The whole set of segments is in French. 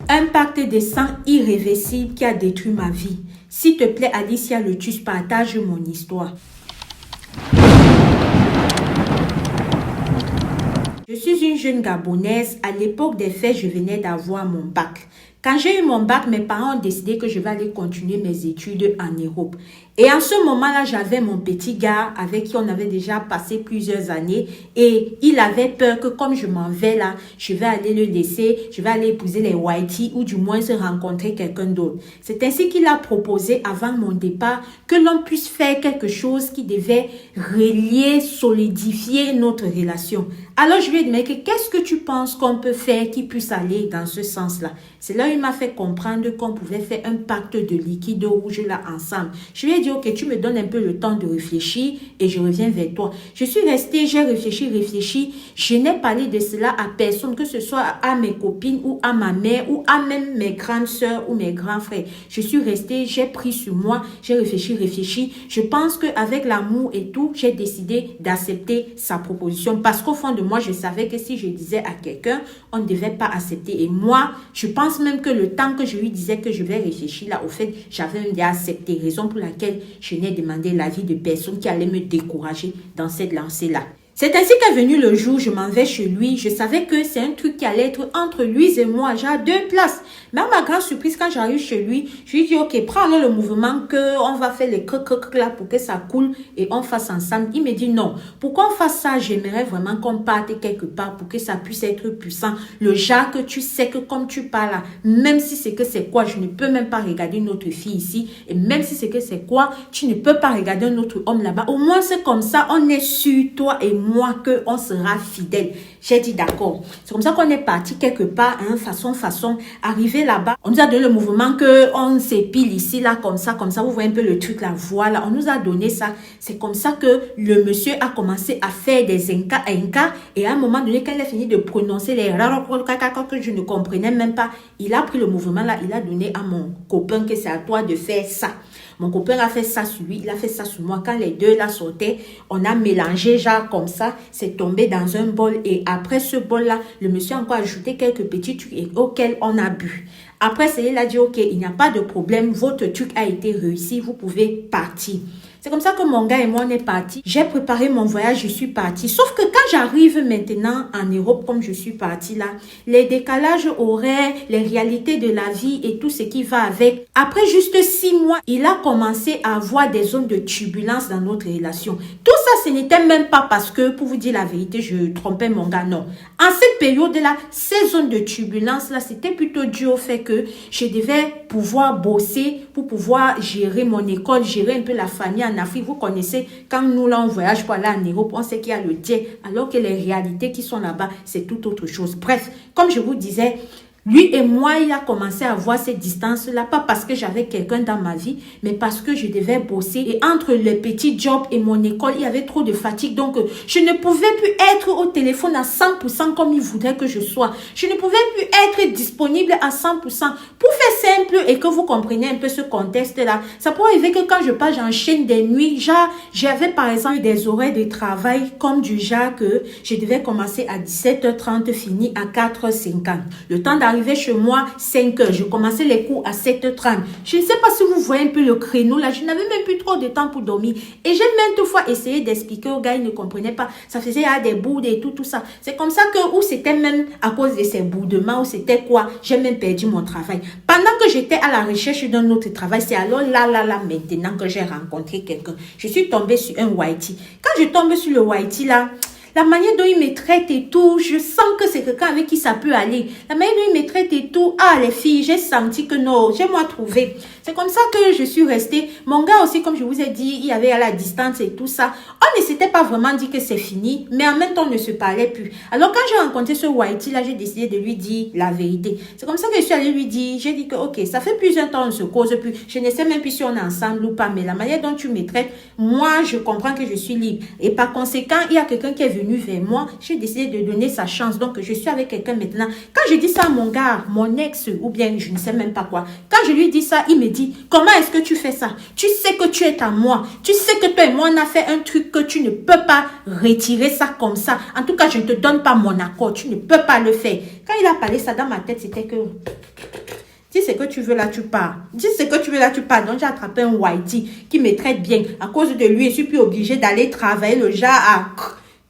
Un pacte de sang irréversible qui a détruit ma vie. S'il te plaît, Alicia Lotus, partage mon histoire. Je suis une jeune Gabonaise. À l'époque des faits, je venais d'avoir mon bac. Quand j'ai eu mon bac, mes parents ont décidé que je vais aller continuer mes études en Europe. Et en ce moment-là, j'avais mon petit gars avec qui on avait déjà passé plusieurs années. Et il avait peur que comme je m'en vais là, je vais aller le laisser, je vais aller épouser les Whitey ou du moins se rencontrer quelqu'un d'autre. C'est ainsi qu'il a proposé avant mon départ que l'on puisse faire quelque chose qui devait relier, solidifier notre relation. Alors je lui ai dit, mais qu'est-ce que tu penses qu'on peut faire qui puisse aller dans ce sens-là? C'est là où il m'a fait comprendre qu'on pouvait faire un pacte de liquide rouge là ensemble. Je lui ai dit, ok, tu me donnes un peu le temps de réfléchir et je reviens vers toi. Je suis restée, j'ai réfléchi. Je n'ai parlé de cela à personne, que ce soit à mes copines ou à ma mère ou à même mes grandes sœurs ou mes grands frères. Je suis restée, j'ai pris sur moi, j'ai réfléchi. Je pense qu'avec l'amour et tout, j'ai décidé d'accepter sa proposition parce qu'au fond de moi, je savais que si je disais à quelqu'un, on ne devait pas accepter. Et moi, je pense même que le temps que je lui disais que je vais réfléchir là, au fait, j'avais même déjà accepté. Raison pour laquelle je n'ai demandé l'avis de personne qui allait me décourager dans cette lancée-là. C'est ainsi qu'est venu le jour, je m'en vais chez lui. Je savais que c'est un truc qui allait être entre lui et moi. J'ai 2 places. Mais à ma grande surprise, quand j'arrive chez lui, je lui dis, ok, prends le mouvement on va faire les crocs là pour que ça coule et on fasse ensemble. Il me dit non. Pourquoi on fasse ça? J'aimerais vraiment qu'on parte quelque part pour que ça puisse être puissant. Le genre que tu sais que comme tu parles là, même si c'est que c'est quoi, je ne peux même pas regarder une autre fille ici. Et même si c'est que c'est quoi, tu ne peux pas regarder un autre homme là-bas. Au moins c'est comme ça, on est sûr, toi et moi, qu'on sera fidèle. J'ai dit d'accord. C'est comme ça qu'on est parti quelque part, hein, façon. Arrivé là-bas, on nous a donné le mouvement qu'on s'épile ici, là, comme ça. Vous voyez un peu le truc là, voilà. On nous a donné ça. C'est comme ça que le monsieur a commencé à faire des incas. Et à un moment donné, quand il a fini de prononcer les que je ne comprenais même pas, il a pris le mouvement là, il a donné à mon copain que c'est à toi de faire ça. Mon copain a fait ça sur lui, il a fait ça sur moi. Quand les deux là sautaient, on a mélangé genre comme ça, c'est tombé dans un bol. Et après ce bol-là, le monsieur a encore ajouté quelques petits trucs auxquels on a bu. Après, il a dit, ok, il n'y a pas de problème, votre truc a été réussi, vous pouvez partir. C'est comme ça que mon gars et moi, on est partis. J'ai préparé mon voyage, je suis partie. Sauf que quand j'arrive maintenant en Europe, comme je suis partie là, les décalages horaires, les réalités de la vie et tout ce qui va avec. Après juste 6 mois, il a commencé à avoir des zones de turbulence dans notre relation. Tout ça, ce n'était même pas parce que, pour vous dire la vérité, je trompais mon gars, non. En cette période-là, ces zones de turbulence là, c'était plutôt dû au fait que je devais pouvoir bosser pour pouvoir gérer mon école, gérer un peu la famille en Afrique. Vous connaissez, quand nous là on voyage pour aller en Europe, on sait qu'il y a le jet, alors que les réalités qui sont là-bas, c'est tout autre chose. Bref, comme je vous disais, lui et moi, il a commencé à voir cette distance-là, pas parce que j'avais quelqu'un dans ma vie, mais parce que je devais bosser. Et entre les petits jobs et mon école, il y avait trop de fatigue. Donc, je ne pouvais plus être au téléphone à 100% comme il voudrait que je sois. Je ne pouvais plus être disponible à 100%. Pour faire simple et que vous compreniez un peu ce contexte-là, ça peut arriver que quand je pars, j'enchaîne des nuits. Genre, j'avais par exemple des horaires de travail comme du genre que je devais commencer à 17h30, finir à 4h50. Le temps d'arriver chez moi, 5h. Je commençais les cours à 7h30. Je ne sais pas si vous voyez un peu le créneau là. Je n'avais même plus trop de temps pour dormir. Et j'ai maintes fois essayé d'expliquer aux gars, ils ne comprenaient pas. Ça faisait des boudes et tout ça. C'est comme ça que, ou c'était même à cause de ces boudements, ou c'était quoi, j'ai même perdu mon travail. Pendant que j'étais à la recherche d'un autre travail, c'est alors là, maintenant que j'ai rencontré quelqu'un. Je suis tombée sur un Whitey. Quand je tombe sur le Whitey là, la manière dont il me traite et tout, je sens que c'est quelqu'un avec qui ça peut aller. La manière dont il me traite et tout, ah les filles, j'ai senti que non, j'ai moi trouvé. C'est comme ça que je suis restée. Mon gars aussi, comme je vous ai dit, il y avait à la distance et tout ça. On ne s'était pas vraiment dit que c'est fini, mais en même temps, on ne se parlait plus. Alors quand j'ai rencontré ce Whitey là, j'ai décidé de lui dire la vérité. C'est comme ça que je suis allée lui dire, j'ai dit que ok, ça fait plusieurs temps, on ne se cause plus. Je ne sais même plus si on est ensemble ou pas, mais la manière dont tu me traites, moi, je comprends que je suis libre. Et par conséquent, il y a quelqu'un qui est venu vers moi, j'ai décidé de donner sa chance. Donc, je suis avec quelqu'un maintenant. Quand je dis ça à mon gars, mon ex, ou bien je ne sais même pas quoi, quand je lui dis ça, il me dit, comment est-ce que tu fais ça? Tu sais que tu es à moi. Tu sais que toi et moi, on a fait un truc que tu ne peux pas retirer ça comme ça. En tout cas, je ne te donne pas mon accord. Tu ne peux pas le faire. Quand il a parlé ça dans ma tête, c'était que Dis ce que tu veux là, tu pars. Dis ce que tu veux là, tu pars. Donc j'ai attrapé un whitey qui me traite bien. À cause de lui, je suis plus obligée d'aller travailler le genre à...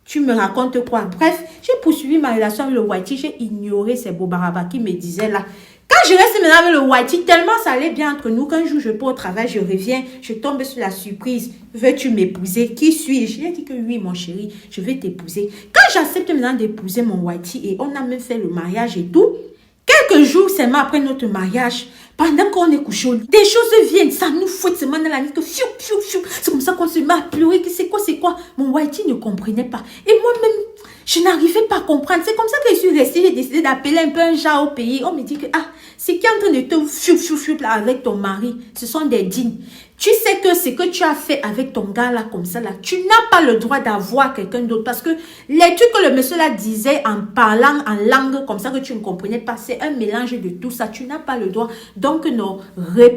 Tu me racontes quoi? Bref, j'ai poursuivi ma relation avec le whitey. J'ai ignoré ces beaux barabas qui me disaient là. Quand je reste maintenant avec le whitey, tellement ça allait bien entre nous qu'un jour je pars au travail, je reviens, je tombe sur la surprise. Veux-tu m'épouser? Qui suis-je? J'ai dit que oui, mon chéri, je vais t'épouser. Quand j'accepte maintenant d'épouser mon whitey et on a même fait le mariage et tout, quelques jours seulement après notre mariage, pendant qu'on est couché au lit, des choses viennent, ça nous fouette seulement dans la nuit, que fiou, fiou, fiou. C'est comme ça qu'on se met à pleurer, que c'est quoi? Mon whitey ne comprenait pas. Et moi-même, je n'arrivais pas à comprendre. C'est comme ça que je suis restée, j'ai décidé d'appeler un peu un genre au pays. On me dit que, ce qui est en train de te fiou, fiou, fiou, là, avec ton mari, ce sont des dînes. Tu sais que ce que tu as fait avec ton gars là, comme ça là, tu n'as pas le droit d'avoir quelqu'un d'autre. Parce que les trucs que le monsieur là disait en parlant en langue comme ça que tu ne comprenais pas, c'est un mélange de tout ça. Tu n'as pas le droit. Donc non,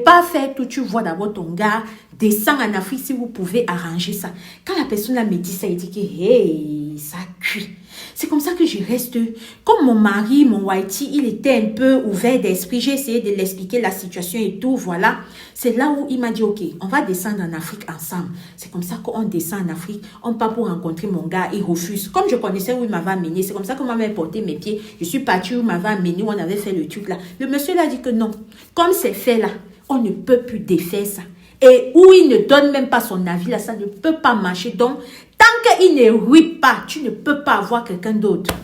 pas faire tout. Tu vois d'abord ton gars, descends en Afrique si vous pouvez arranger ça. Quand la personne là me dit ça, il dit que hey, ça cuit. C'est comme ça que je reste. Comme mon mari, mon whitey, il était un peu ouvert d'esprit. J'ai essayé de l'expliquer la situation et tout, voilà. C'est là où il m'a dit, ok, on va descendre en Afrique ensemble. C'est comme ça qu'on descend en Afrique. On part pour rencontrer mon gars, il refuse. Comme je connaissais où il m'avait amené, c'est comme ça qu'on m'avait porté mes pieds. Je suis partie où il m'avait amené, où on avait fait le truc là. Le monsieur là dit que non. Comme c'est fait là, on ne peut plus défaire ça. Et où il ne donne même pas son avis là, ça ne peut pas marcher. Donc, tant qu'il ne rit pas, tu ne peux pas avoir quelqu'un d'autre.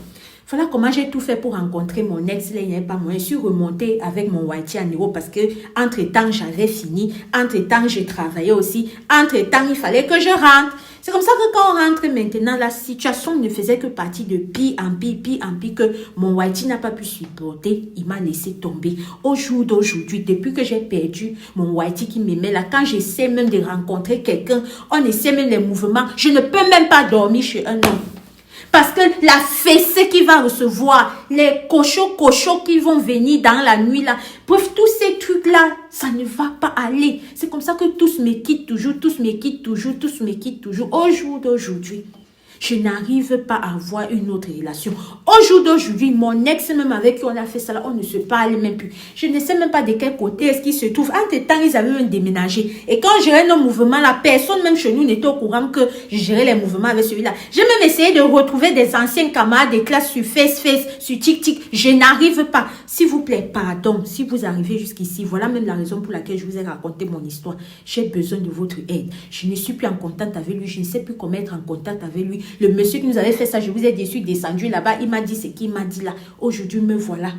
Voilà comment j'ai tout fait pour rencontrer mon ex. Là, il n'y avait pas moyen. Je suis remontée avec mon whitey en Europe parce que, entre-temps, j'avais fini. Entre-temps, je travaillais aussi. Entre-temps, il fallait que je rentre. C'est comme ça que quand on rentre maintenant, la situation ne faisait que partie de pire en pire, que mon whitey n'a pas pu supporter. Il m'a laissé tomber. Au jour d'aujourd'hui, depuis que j'ai perdu mon whitey qui m'aimait là, quand j'essaie même de rencontrer quelqu'un, on essaie même les mouvements, je ne peux même pas dormir chez un homme. Parce que la fessée qu'il va recevoir, les cochons qui vont venir dans la nuit là, bref, tous ces trucs-là, ça ne va pas aller. C'est comme ça que tous me quittent toujours. Au jour d'aujourd'hui, je n'arrive pas à avoir une autre relation. Au jour d'aujourd'hui, mon ex, même avec qui on a fait ça, là, on ne se parle même plus. Je ne sais même pas de quel côté est-ce qu'il se trouve. Entre-temps, ils avaient même déménagé. Et quand je gérais nos mouvements, la personne même chez nous n'était au courant que je gérais les mouvements avec celui-là. J'ai même essayé de retrouver des anciens camarades de classe sur Facebook, sur TikTok. Je n'arrive pas. S'il vous plaît, pardon, si vous arrivez jusqu'ici, voilà même la raison pour laquelle je vous ai raconté mon histoire. J'ai besoin de votre aide. Je ne suis plus en contact avec lui. Je ne sais plus comment être en contact avec lui. Le monsieur qui nous avait fait ça, je vous ai déçu, descendu là-bas. Il m'a dit ce qu'il m'a dit là. Aujourd'hui, me voilà.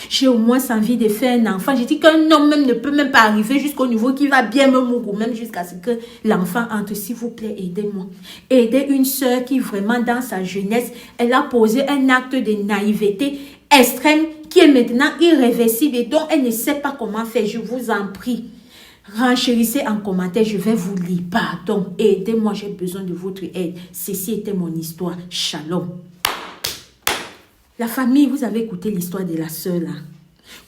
J'ai au moins envie de faire un enfant. J'ai dit qu'un homme même ne peut même pas arriver jusqu'au niveau qui va bien me mourir, même jusqu'à ce que l'enfant entre. S'il vous plaît, aidez-moi. Aidez une soeur qui vraiment dans sa jeunesse, elle a posé un acte de naïveté extrême qui est maintenant irréversible et dont elle ne sait pas comment faire. Je vous en prie. Renchérissez en commentaire, je vais vous lire. Pardon, aidez-moi, j'ai besoin de votre aide. Ceci était mon histoire. Shalom. La famille, vous avez écouté l'histoire de la sœur là.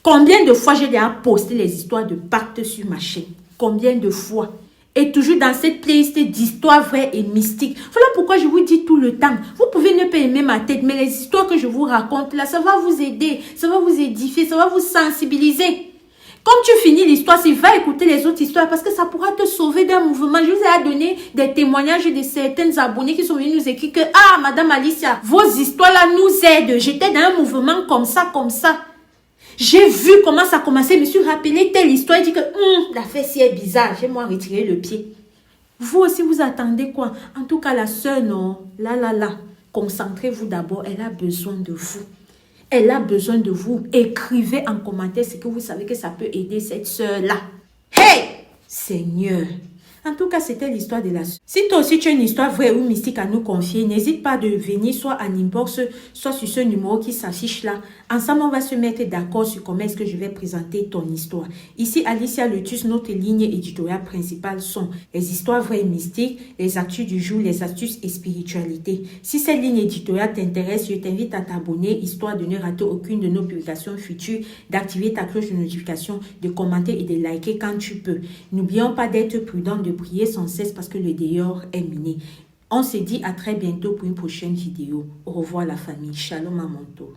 Combien de fois j'ai déjà posté les histoires de pacte sur ma chaîne? Combien de fois? Et toujours dans cette playlist d'histoires vraies et mystiques. Voilà pourquoi je vous dis tout le temps. Vous pouvez ne pas aimer ma tête, mais les histoires que je vous raconte là, ça va vous aider, ça va vous édifier, ça va vous sensibiliser. Comme tu finis l'histoire, si va écouter les autres histoires parce que ça pourra te sauver d'un mouvement. Je vous ai donné des témoignages de certains abonnés qui sont venus nous écrire que « Ah, Madame Alicia, vos histoires-là nous aident. J'étais dans un mouvement comme ça. J'ai vu comment ça commençait. Je me suis rappelé telle histoire. Il dit que la fesse est bizarre. J'ai moi retiré le pied. » Vous aussi, vous attendez quoi? En tout cas, la sœur, non. Là. Concentrez-vous d'abord. Elle a besoin de vous. Elle a besoin de vous. Écrivez en commentaire ce que vous savez que ça peut aider cette sœur-là. Hey! Seigneur! En tout cas, c'était l'histoire de la sœur. Si toi aussi tu as une histoire vraie ou mystique à nous confier, n'hésite pas de venir soit en inbox, soit sur ce numéro qui s'affiche là. Ensemble, on va se mettre d'accord sur comment est-ce que je vais présenter ton histoire. Ici, Alicia Lotus, notre ligne éditoriale principale sont les histoires vraies et mystiques, les actus du jour, les astuces et spiritualité. Si cette ligne éditoriale t'intéresse, je t'invite à t'abonner, histoire de ne rater aucune de nos publications futures, d'activer ta cloche de notification, de commenter et de liker quand tu peux. N'oublions pas d'être prudent, de prier sans cesse parce que le dehors est miné. On se dit à très bientôt pour une prochaine vidéo. Au revoir la famille. Shalom à mon tour.